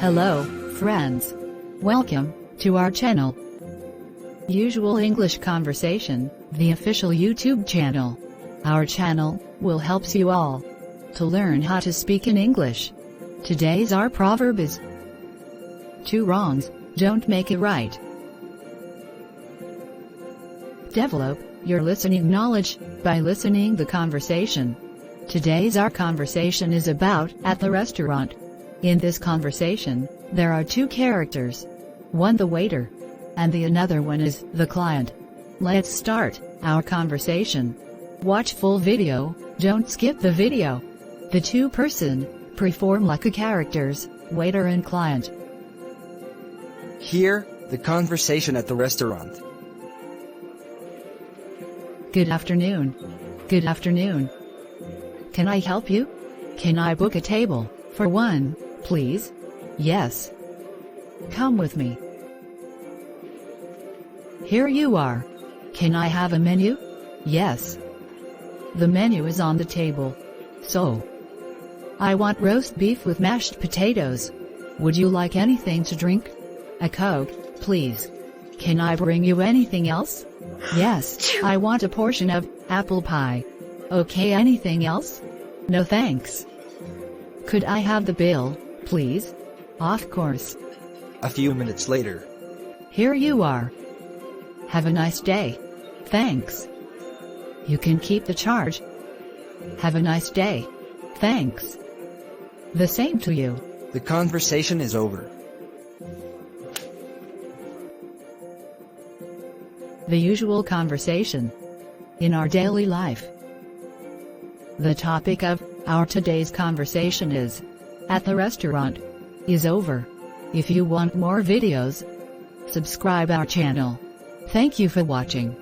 Hello, friends. Welcome to our channel. Usual English Conversation, the official YouTube channel. Our channel will help you all to learn how to speak in English. Today's our proverb is, two wrongs don't make it right. Develop your listening knowledge by listening the conversation. Today's our conversation is about at the restaurant. In this conversation, there are two characters. One the waiter, and the another one is the client. Let's start our conversation. Watch full video, don't skip the video. The two-person perform like a characters, waiter and client. Here, the conversation at the restaurant. Good afternoon. Good afternoon. Can I help you? Can I book a table for one, please? Yes. Come with me. Here you are. Can I have a menu? Yes. The menu is on the table. So, I want roast beef with mashed potatoes. Would you like anything to drink? A Coke, please. Can I bring you anything else? Yes, I want a portion of apple pie. Okay, anything else? No thanks. Could I have the bill, please? Of course. A few minutes later. Here you are. Have a nice day. Thanks. You can keep the charge. Have a nice day. Thanks. The same to you. The conversation is over. The usual conversation in our daily life. The topic of our today's conversation is at the restaurant is over. If you want more videos, subscribe our channel. Thank you for watching.